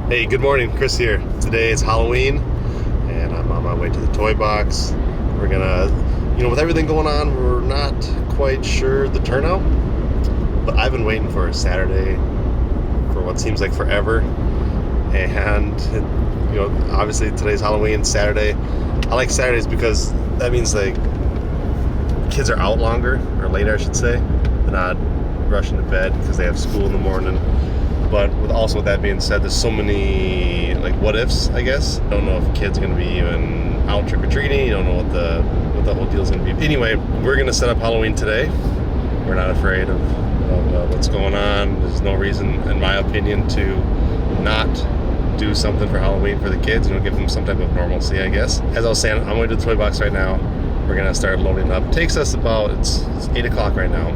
Hey, good morning, Chris here. Today is Halloween, and I'm on my way to the toy box. We're gonna, with everything going on, we're not quite sure the turnout, but I've been waiting for a Saturday for what seems like forever. And, obviously today's Halloween, Saturday. I like Saturdays because that means like kids are out longer, or later I should say. They're not rushing to bed because they have school in the morning. But with that being said, there's so many like what ifs, I guess. Don't know if kids are gonna be even out trick or treating. You don't know what the whole deal is gonna be. Anyway, we're gonna set up Halloween today. We're not afraid of what's going on. There's no reason, in my opinion, to not do something for Halloween for the kids. Give them some type of normalcy, I guess. As I was saying, I'm going to the toy box right now. We're gonna start loading up. It takes us about it's 8 o'clock right now.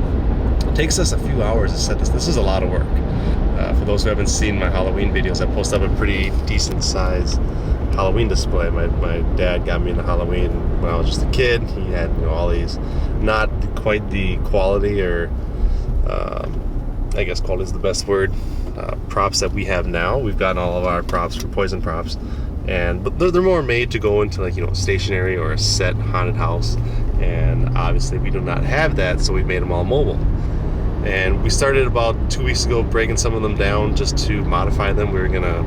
It takes us a few hours to set this. This is a lot of work. For those who haven't seen my Halloween videos, I post up a pretty decent size Halloween display. My dad got me into Halloween when I was just a kid. He had all these, not quite the quality, or I guess quality is the best word, props that we have now. We've gotten all of our props for Poison props, but they're more made to go into like stationary or a set haunted house, and obviously we do not have that, so we made them all mobile. And we started about 2 weeks ago breaking some of them down just to modify them. We were gonna,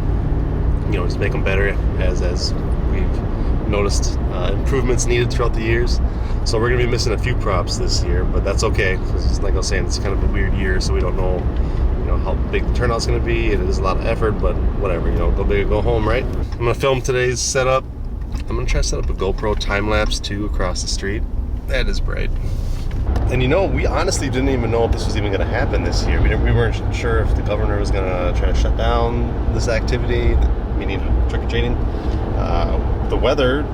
just make them better as we've noticed improvements needed throughout the years. So we're gonna be missing a few props this year, but that's okay, because like I was saying, it's kind of a weird year, so we don't know, how big the turnout's gonna be. It is a lot of effort, but whatever, go big or go home, right? I'm gonna film today's setup. I'm gonna try to set up a GoPro time lapse too across the street. That is bright. And we honestly didn't even know if this was even going to happen this year. We weren't sure if the governor was going to try to shut down this activity, meaning trick-or-treating. The weather,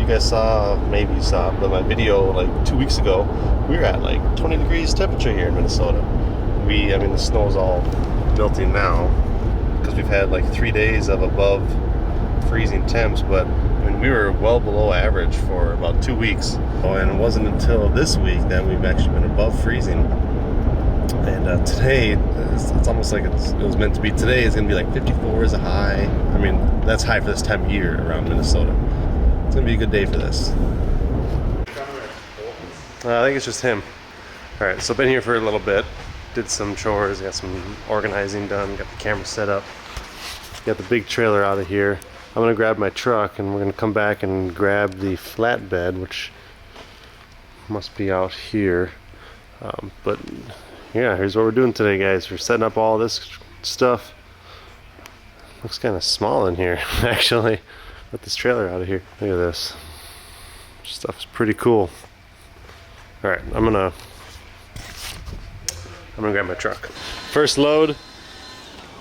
you guys saw, maybe you saw, but my video like 2 weeks ago, we were at like 20 degrees temperature here in Minnesota. The snow's all melting now because we've had like 3 days of above freezing temps, but we were well below average for about 2 weeks. And it wasn't until this week that we've actually been above freezing. And today, it's almost like it was meant to be. Today is going to be like 54 is a high. That's high for this time of year around Minnesota. It's going to be a good day for this. I think it's just him. All right, so I've been here for a little bit. Did some chores, got some organizing done, got the camera set up. Got the big trailer out of here. I'm gonna grab my truck and we're gonna come back and grab the flatbed, which must be out here. But yeah, here's what we're doing today, guys. We're setting up all this stuff. Looks kind of small in here, actually, with this trailer out of here. Look at this. Stuff's pretty cool. All right, I'm gonna grab my truck. First load,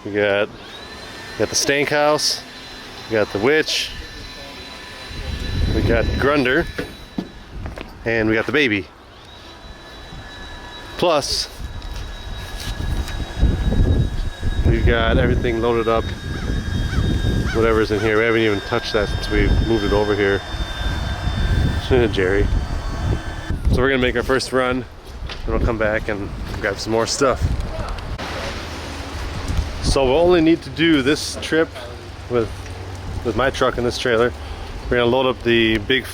we got the stank house. We got the witch, we got Grunder, and we got the baby. Plus, we got everything loaded up, whatever's in here. We haven't even touched that since we moved it over here. Jerry. So we're gonna make our first run, and we'll come back and grab some more stuff. So we'll only need to do this trip with my truck and this trailer. We're gonna load up the big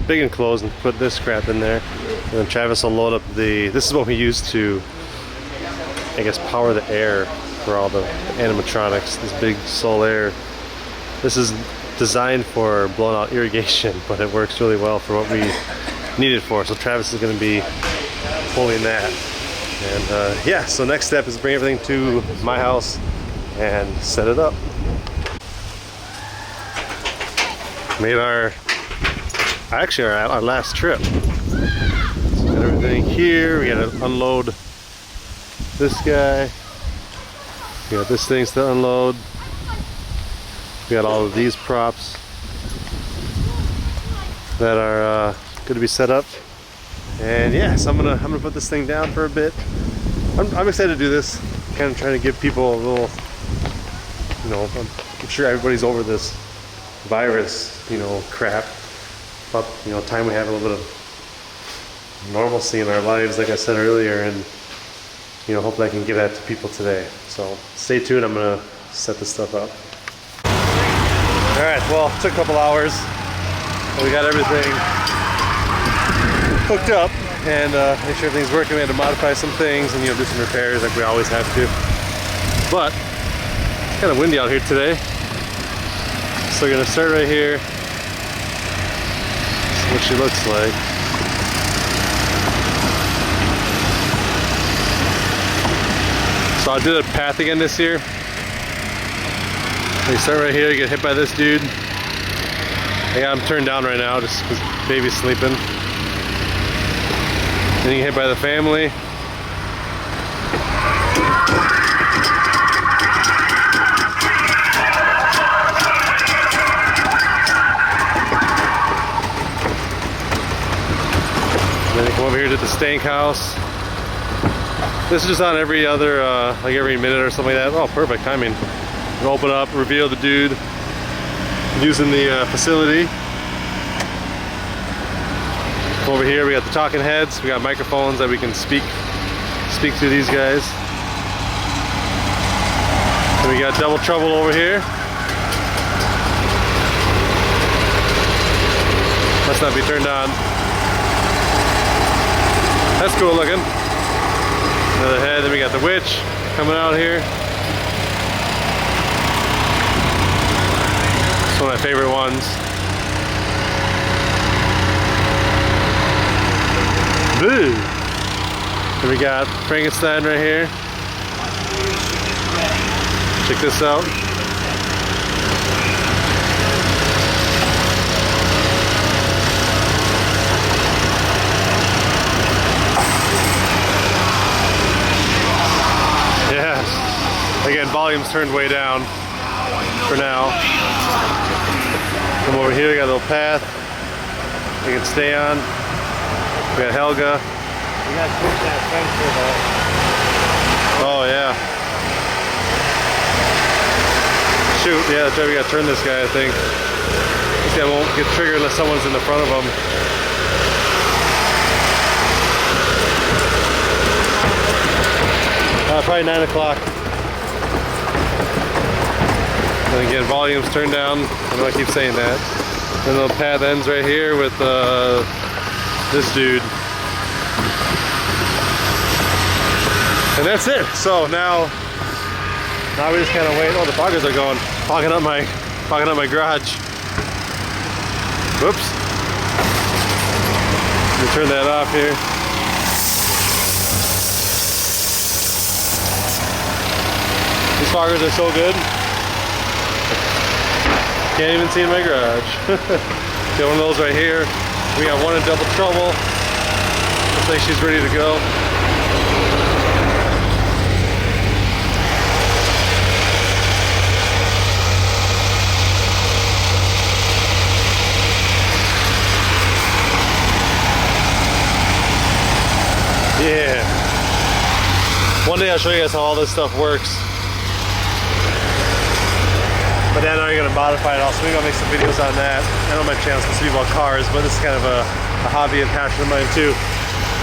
enclosed and put this crap in there, and then Travis will load up this is what we use to, I guess, power the air for all the animatronics. This big Solaire. This is designed for blown out irrigation, but it works really well for what we need it for. So Travis is gonna be pulling that. And yeah, so next step is bring everything to my house and set it up. Made our last trip. So got everything here. We gotta unload this guy. We got this thing to unload. We got all of these props that are going to be set up. And yeah, so I'm gonna put this thing down for a bit. I'm excited to do this. Kind of trying to give people a little, I'm sure everybody's over this virus, crap. But time we have a little bit of normalcy in our lives, like I said earlier, and hopefully I can give that to people today. So stay tuned. I'm gonna set this stuff up. All right, well, it took a couple hours. We got everything hooked up and make sure everything's working. We had to modify some things and, you know, do some repairs like we always have to. But it's kind of windy out here today. So we're gonna start right here. This is what she looks like. So I did a path again this year. You start right here, you get hit by this dude. I got him turned down right now just because baby's sleeping. Then you get hit by the family. Then you come over here to the stank house. This is just on every other, like every minute or something like that. Oh, perfect timing. And open up, reveal the dude using the facility. Over here we got the talking heads. We got microphones that we can speak to these guys. And we got double trouble over here. Must not be turned on. That's cool looking. Another head. Then we got the witch coming out here. One of my favorite ones. Boo! Then we got Frankenstein right here. Check this out. Yeah. Again, volume's turned way down for now. Come over here, we got a little path we can stay on. We got Helga. We got to push that fence though. Oh yeah. Shoot, yeah, that's right, we gotta turn this guy, I think. This guy won't get triggered unless someone's in the front of him. Probably 9 o'clock. And again, volume's turned down. I know I keep saying that. And the path ends right here with this dude. And that's it. So now we just kind of wait. Oh, the foggers are going, fogging up my garage. Whoops. Let me turn that off here. These foggers are so good. Can't even see in my garage. Got one of those right here. We got one in double trouble. Looks like she's ready to go. Yeah. One day I'll show you guys how all this stuff works. But then I'm gonna modify it also. Maybe I'll make some videos on that. I know my channel's supposed to be about cars, but this is kind of a hobby and passion of mine too.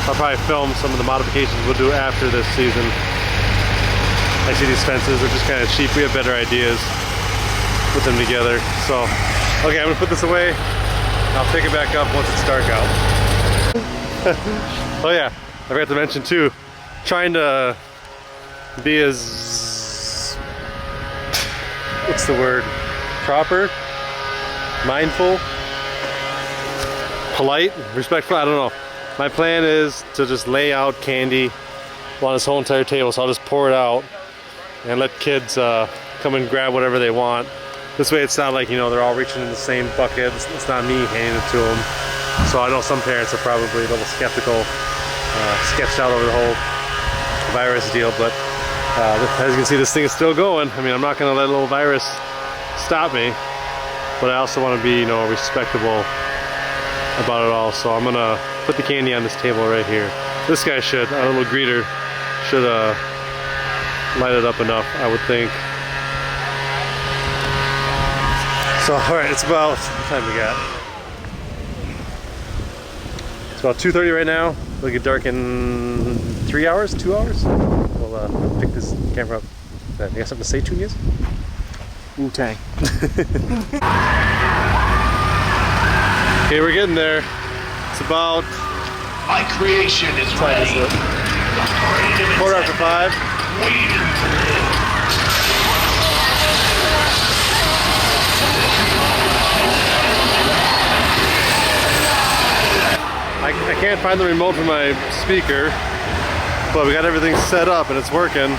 I'll probably film some of the modifications we'll do after this season. I see these fences are just kind of cheap. We have better ideas. Put them together. So, okay, I'm gonna put this away. I'll pick it back up once it's dark out. Oh yeah, I forgot to mention too, trying to be as, what's the word, proper, mindful, polite, respectful, I don't know. My plan is to just lay out candy on this whole entire table, so I'll just pour it out and let kids come and grab whatever they want. This way it's not like, you know, they're all reaching in the same bucket. It's not me handing it to them. So I know some parents are probably a little skeptical, sketched out over the whole virus deal, but as you can see, this thing is still going. I mean, I'm not gonna let a little virus stop me, but I also want to be, you know, respectable about it all. So I'm gonna put the candy on this table right here. This guy should, our little greeter, should light it up enough, I would think. So, all right, it's about, what time we got? It's about 2:30 right now. It'll get dark in 3 hours, 2 hours. We'll pick this camera up. You got something to say, Tunias? Wu-Tang. Okay, we're getting there. It's about My creation is ready. quarter after 5. I can't find the remote for my speaker, but we got everything set up and it's working.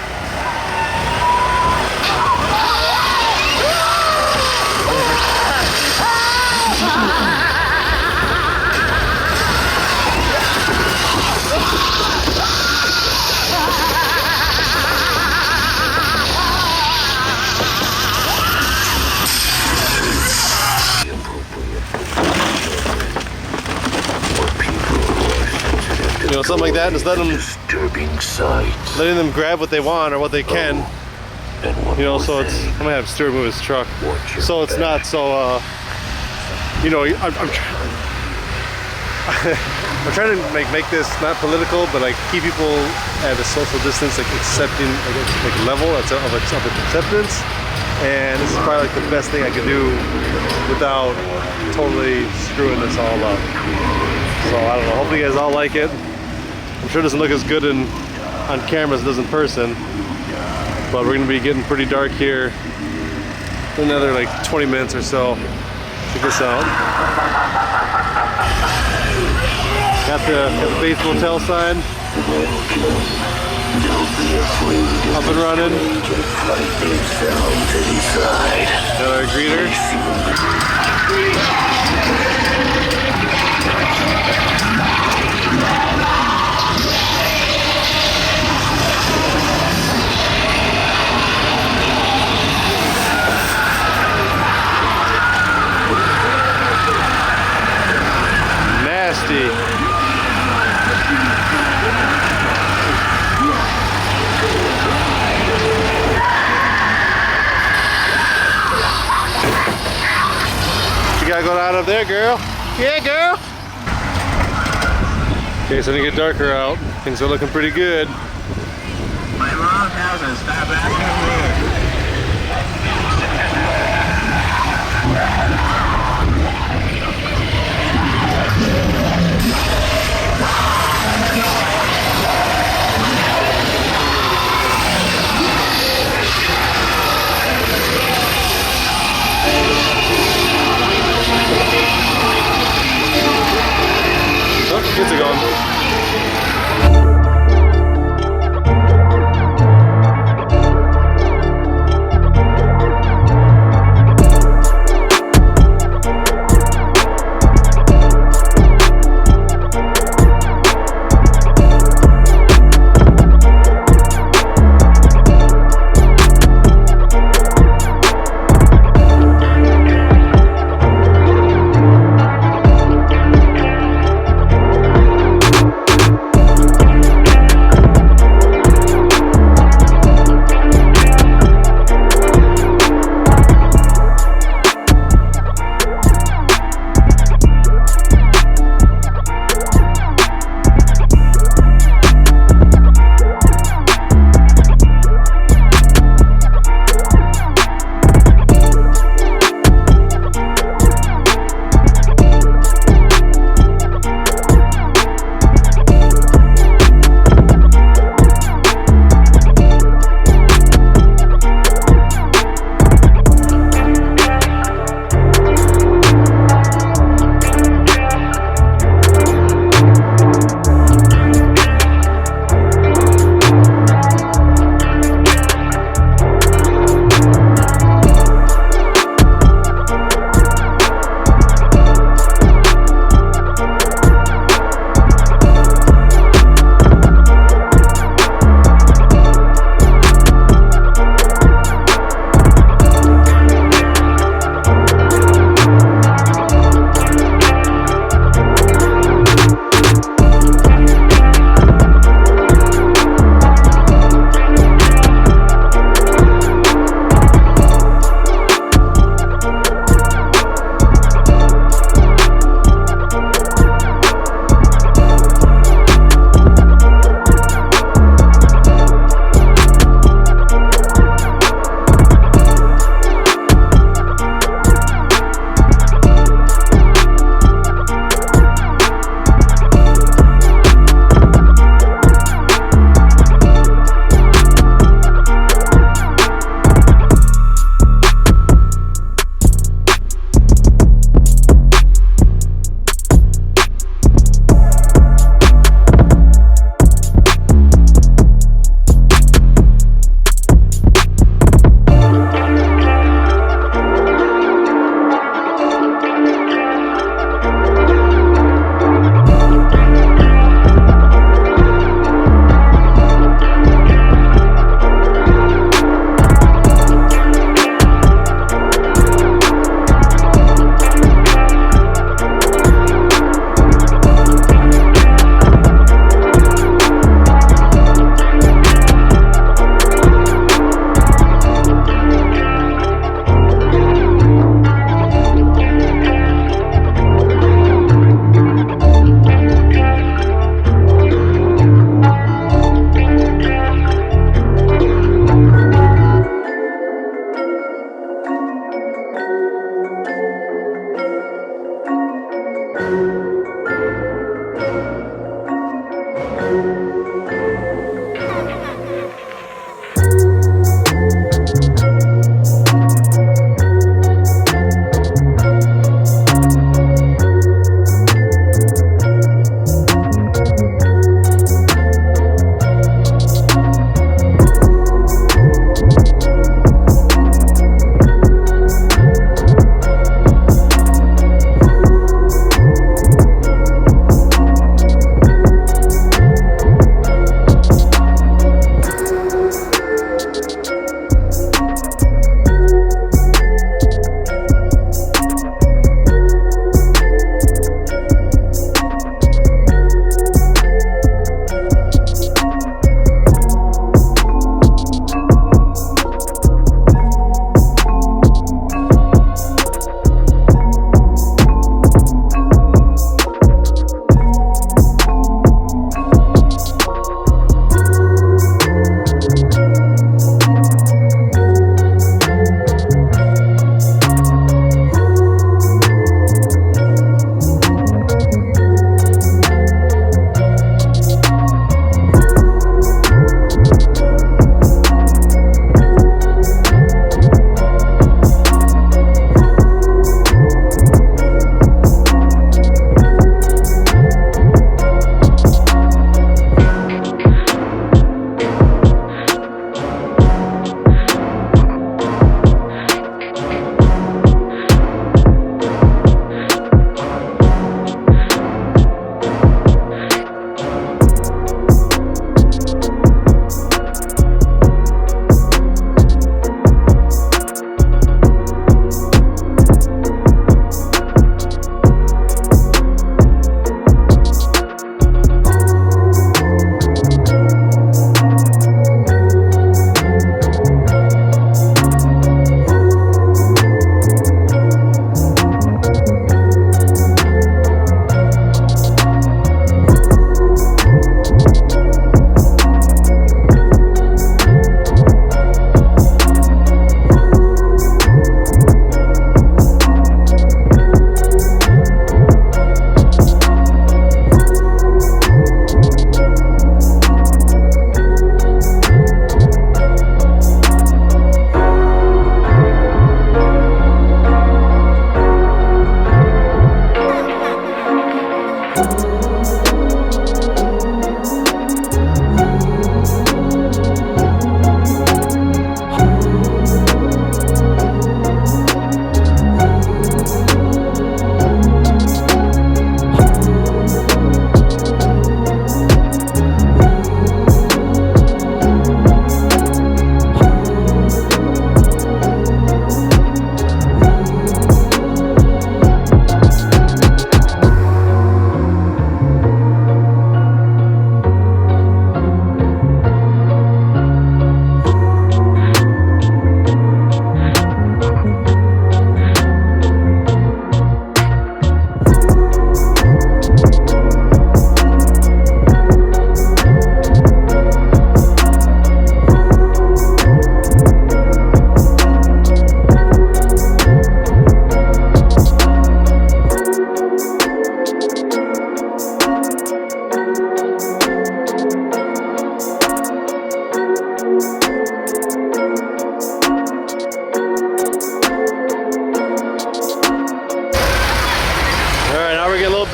You know, something like that, just letting them grab what they want or what they can. You know, so it's, I'm gonna have Stuart move his truck, so it's not so. You know, I'm trying to make this not political, but like keep people at a social distance, like accepting, like level of acceptance. And this is probably like the best thing I could do without totally screwing this all up. So I don't know. Hopefully you guys all like it. I'm sure it doesn't look as good on camera as it does in person, but we're gonna be getting pretty dark here in another like 20 minutes or so. Check this out. Got the Bates Motel sign up and running. Got our greeter. Nasty. You gotta go down up there, girl. Yeah, girl. Okay, so to get darker out, things are looking pretty good. My log houses, stop asking. Oh, kids are gone.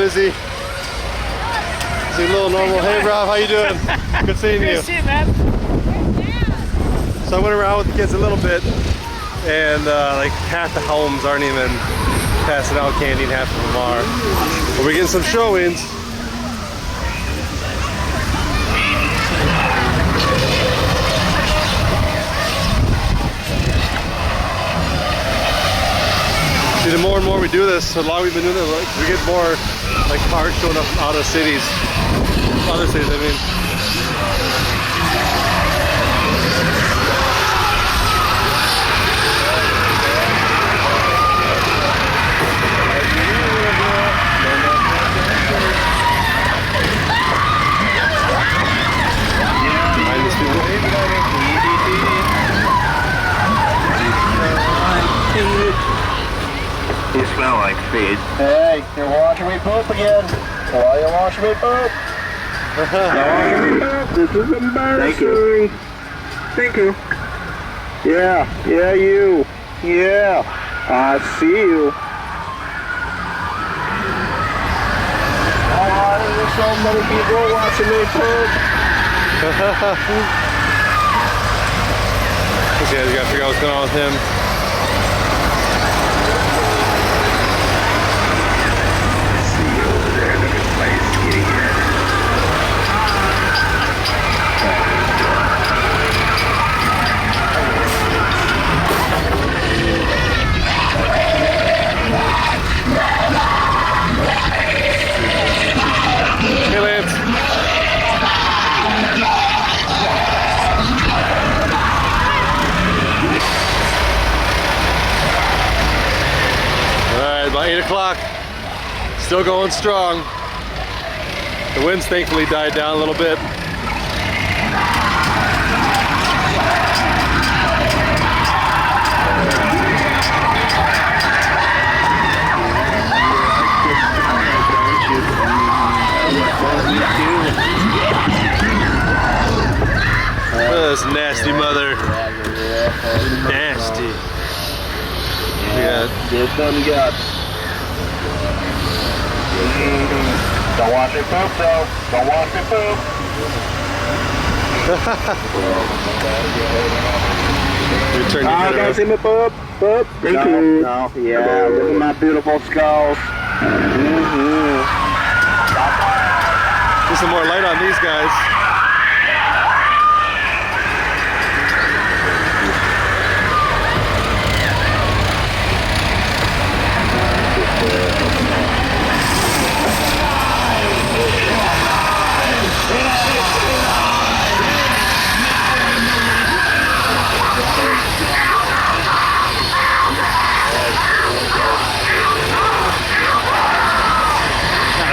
busy. See a little normal. Hey Rob, how you doing? Good seeing you. Good to see you, man. So I went around with the kids a little bit, and like half the homes aren't even passing out candy, and half of them are. But we're getting some showings. See, the more and more we do this, the longer we've been doing it, like, we get more like cars showing up from out of cities. Other cities, I mean. You smell like feed. Hey, you're watching me poop again. Why are you watching me poop? This is embarrassing. Thank you. Yeah, you. Yeah, I see you. Why are there so many people watching me poop? Yeah, you gotta figure out what's going on with him. Hey, Lance. All right, about 8 o'clock. Still going strong. The winds thankfully died down a little bit. This nasty mother. Nasty. Yeah. Get some guts. Don't watch me poop, though. Don't watch me poop. Return Oh, you guys see me poop? Poop? Thank No, you. no. Yeah, look at my beautiful skulls. Put some more light on these guys.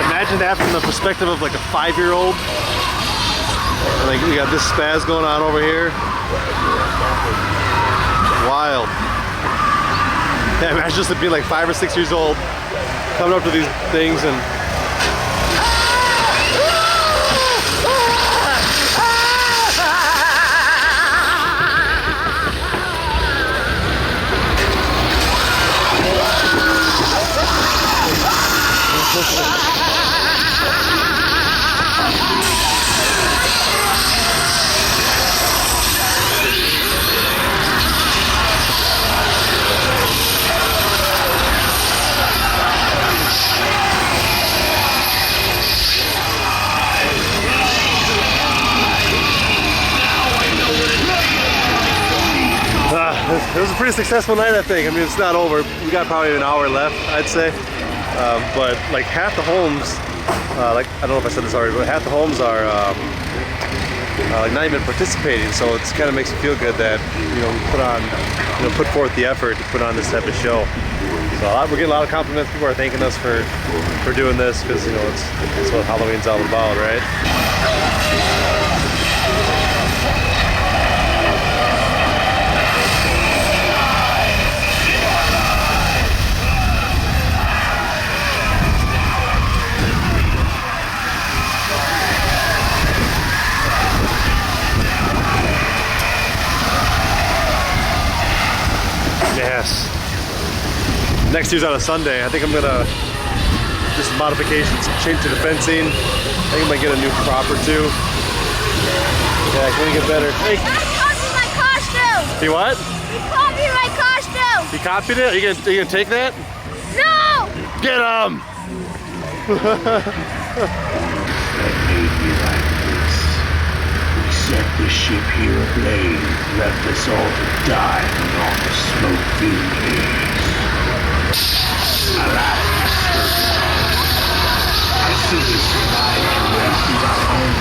Imagine that from the perspective of like a 5-year-old. Like we got this spaz going on over here. Wild. Yeah, imagine just to be like 5 or 6 years old, coming up to these things and it was a pretty successful night, I think. I mean, it's not over. We got probably an hour left, I'd say. But like half the homes, like I don't know if I said this already, but half the homes are like not even participating. So it kind of makes you feel good that we put forth the effort to put on this type of show. So we're getting a lot of compliments. People are thanking us for doing this because it's what Halloween's all about, right? Yes. Next year's on a Sunday. I think I'm gonna just some modifications, change to the fencing. I think I might get a new prop or two. Yeah, can we get better? Hey. He copied my costume! He what? He copied my costume! He copied it? Are you gonna take that? No! Get him! Made me like this. We set the ship here ablaze, left us all to die in all the smoke-filled haze. Alas, I see the survive to rescue our own.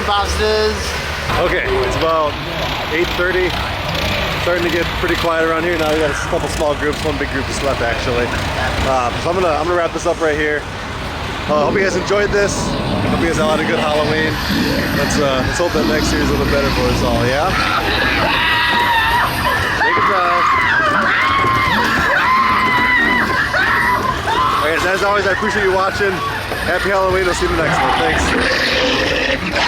Boxes. Okay, it's about 8:30. Starting to get pretty quiet around here now. We got a couple small groups. One big group just left actually. So I'm gonna wrap this up right here. Hope you guys enjoyed this. Hope you guys all had a good Halloween. Let's hope that next year is a little better for us all. Yeah. Take a drive. All right, as always, I appreciate you watching. Happy Halloween. I'll see you in the next one. Thanks.